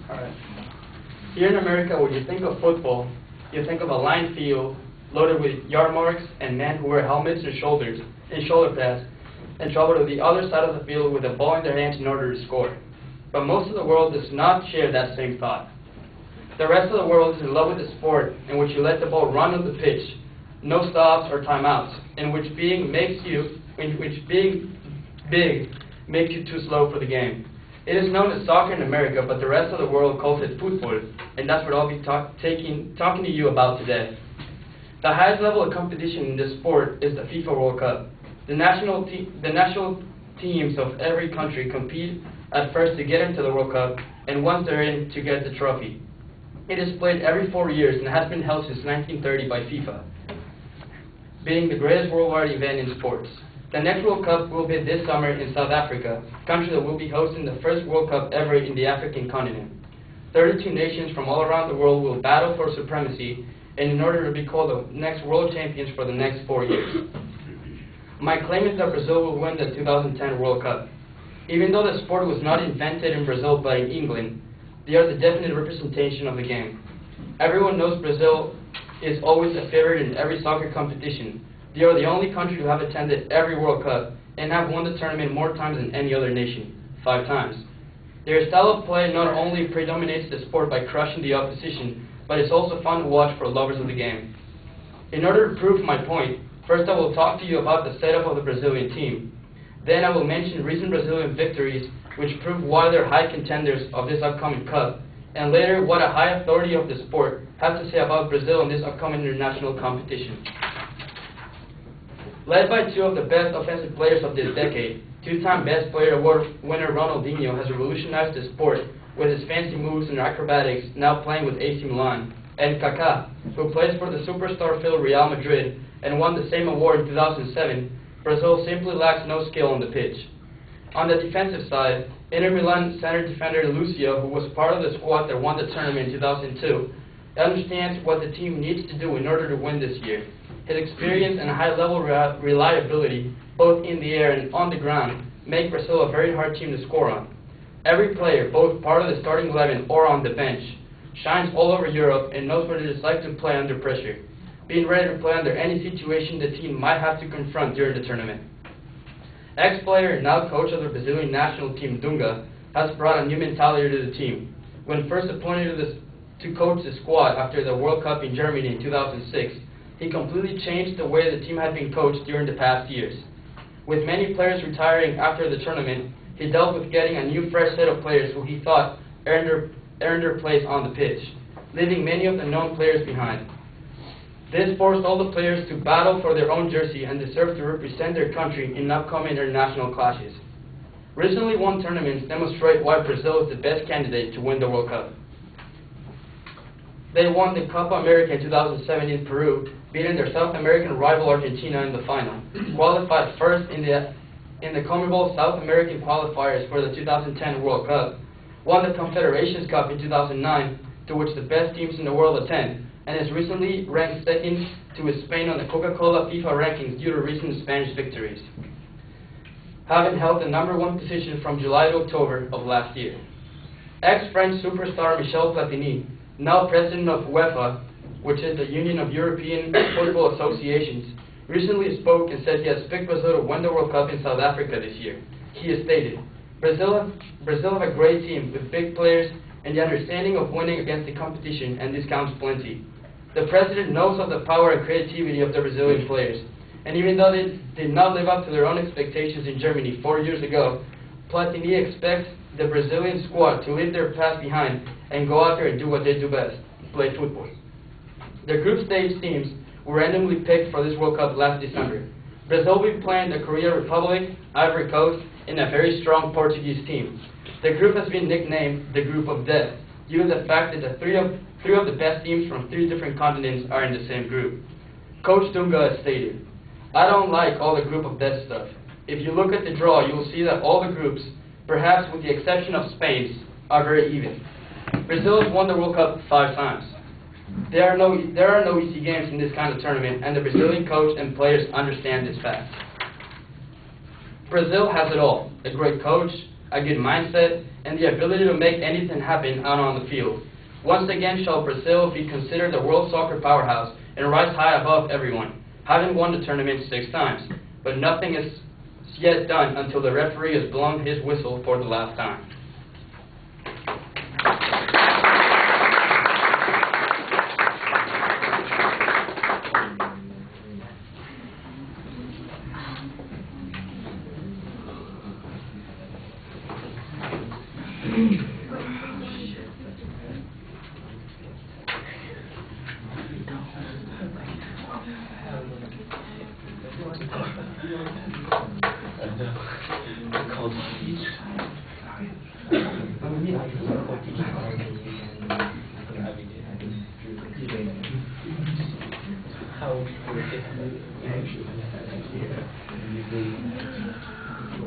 Alright. Here in America, when you think of football, you think of a lined field loaded with yard marks and men who wear helmets and shoulder pads and travel to the other side of the field with a ball in their hands in order to score. But most of the world does not share that same thought. The rest of the world is in love with the sport in which you let the ball run on the pitch, no stops or timeouts, in which being big makes you too slow for the game. It is known as soccer in America, but the rest of the world calls it football, and that's what I'll be talking to you about today. The highest level of competition in this sport is the FIFA World Cup. The national teams of every country compete at first to get into the World Cup, and once they're in, to get the trophy. It is played every 4 years and has been held since 1930 by FIFA, being the greatest worldwide event in sports. The next World Cup will be this summer in South Africa, country that will be hosting the first World Cup ever in the African continent. 32 nations from all around the world will battle for supremacy and in order to be called the next world champions for the next 4 years. My claim is that Brazil will win the 2010 World Cup. Even though the sport was not invented in Brazil but in England, they are the definite representation of the game. Everyone knows Brazil is always a favorite in every soccer competition. They are the only country to have attended every World Cup and have won the tournament more times than any other nation, 5 times. Their style of play not only predominates the sport by crushing the opposition, but it's also fun to watch for lovers of the game. In order to prove my point, first I will talk to you about the setup of the Brazilian team. Then I will mention recent Brazilian victories which prove why they're high contenders of this upcoming cup, and later what a high authority of the sport has to say about Brazil in this upcoming international competition. Led by 2 of the best offensive players of this decade, 2-time Best Player Award winner Ronaldinho has revolutionized the sport with his fancy moves and acrobatics, now playing with AC Milan, and Kaká, who plays for the superstar-filled Real Madrid and won the same award in 2007, Brazil simply lacks no skill on the pitch. On the defensive side, Inter Milan center defender Lucio, who was part of the squad that won the tournament in 2002, understands what the team needs to do in order to win this year. His experience and high-level reliability, both in the air and on the ground, make Brazil a very hard team to score on. Every player, both part of the starting 11 or on the bench, shines all over Europe and knows what it is like to play under pressure, being ready to play under any situation the team might have to confront during the tournament. Ex-player and now coach of the Brazilian national team, Dunga, has brought a new mentality to the team. When first appointed to coach the squad after the World Cup in Germany in 2006, he completely changed the way the team had been coached during the past years. With many players retiring after the tournament, he dealt with getting a new fresh set of players who he thought earned their place on the pitch, leaving many of the known players behind. This forced all the players to battle for their own jersey and deserve to represent their country in upcoming international clashes. Recently won tournaments demonstrate why Brazil is the best candidate to win the World Cup. They won the Copa America in 2007 in Peru, beating their South American rival Argentina in the final, qualified first in the CONMEBOL South American qualifiers for the 2010 World Cup, won the Confederations Cup in 2009, to which the best teams in the world attend, and is recently ranked second to Spain on the Coca-Cola FIFA rankings due to recent Spanish victories, having held the #1 position from July to October of last year. Ex-French superstar Michel Platini, now president of UEFA, which is the Union of European Football Associations, recently spoke and said he has picked Brazil to win the World Cup in South Africa this year. He has stated, Brazil have a great team with big players and the understanding of winning against the competition, and this counts plenty. The president knows of the power and creativity of the Brazilian players, and even though they did not live up to their own expectations in Germany 4 years ago, Platini expects the Brazilian squad to leave their past behind and go out there and do what they do best, play football. The group stage teams were randomly picked for this World Cup last December. Brazil will be playing the Korea Republic, Ivory Coast, and a very strong Portuguese team. The group has been nicknamed the Group of Death, due to the fact that the three of the best teams from 3 different continents are in the same group. Coach Dunga has stated, I don't like all the Group of Death stuff. If you look at the draw, you will see that all the groups, perhaps with the exception of Spain's, are very even. Brazil has won the World Cup 5 times. There are no easy games in this kind of tournament, and the Brazilian coach and players understand this fact. Brazil has it all: a great coach, a good mindset, and the ability to make anything happen out on the field. Once again shall Brazil be considered the world soccer powerhouse and rise high above everyone, having won the tournament 6 times. But nothing is yet done until the referee has blown his whistle for the last time.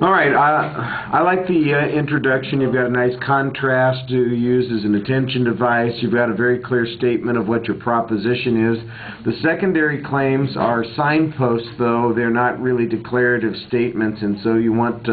All right, I like the introduction. You've got a nice contrast to use as an attention device. You've got a very clear statement of what your proposition is. The secondary claims are signposts, though. They're not really declarative statements, and so you want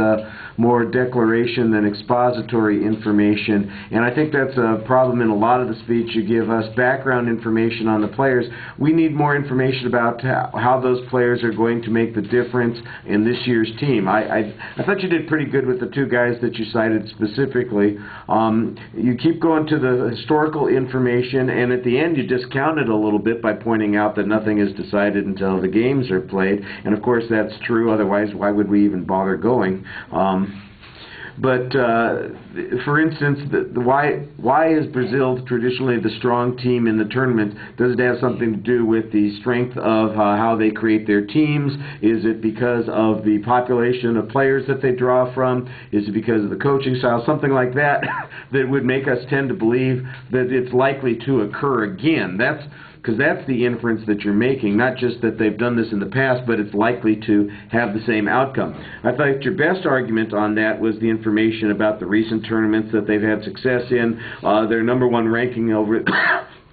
more declaration than expository information. And I think that's a problem in a lot of the speech. You give us background information on the players. We need more information about how those players are going to make the difference in this year's team. I thought you did pretty good with the 2 guys that you cited specifically. You keep going to the historical information, and at the end you discount it a little bit by pointing out that nothing is decided until the games are played. And of course that's true, otherwise why would we even bother going? But for instance, why is Brazil traditionally the strong team in the tournament? Does it have something to do with the strength of how they create their teams? Is it because of the population of players that they draw from? Is it because of the coaching style? Something like that that would make us tend to believe that it's likely to occur again. Because that's the inference that you're making, not just that they've done this in the past, but it's likely to have the same outcome. I thought your best argument on that was the information about the recent tournaments that they've had success in, their #1 ranking over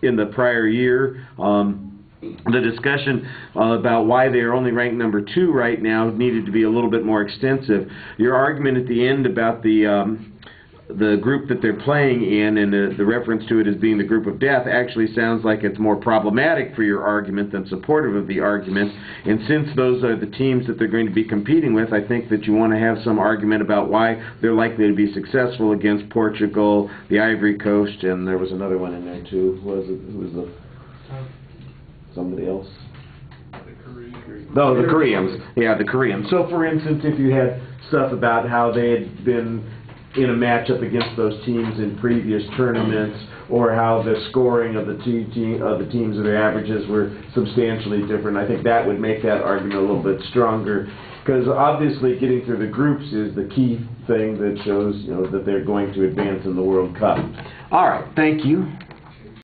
in the prior year. The discussion about why they are only ranked #2 right now needed to be a little bit more extensive. Your argument at the end about the group that they're playing in and the reference to it as being the group of death actually sounds like it's more problematic for your argument than supportive of the argument. And since those are the teams that they're going to be competing with, I think that you want to have some argument about why they're likely to be successful against Portugal, the Ivory Coast, and there was another one in there too. Who was the somebody else? No, the Koreans. Yeah, the Koreans. So for instance, if you had stuff about how they had been in a matchup against those teams in previous tournaments, or how the scoring of the teams of their averages were substantially different, I think that would make that argument a little bit stronger, because obviously getting through the groups is the key thing that shows that they're going to advance in the World Cup. All right, thank you.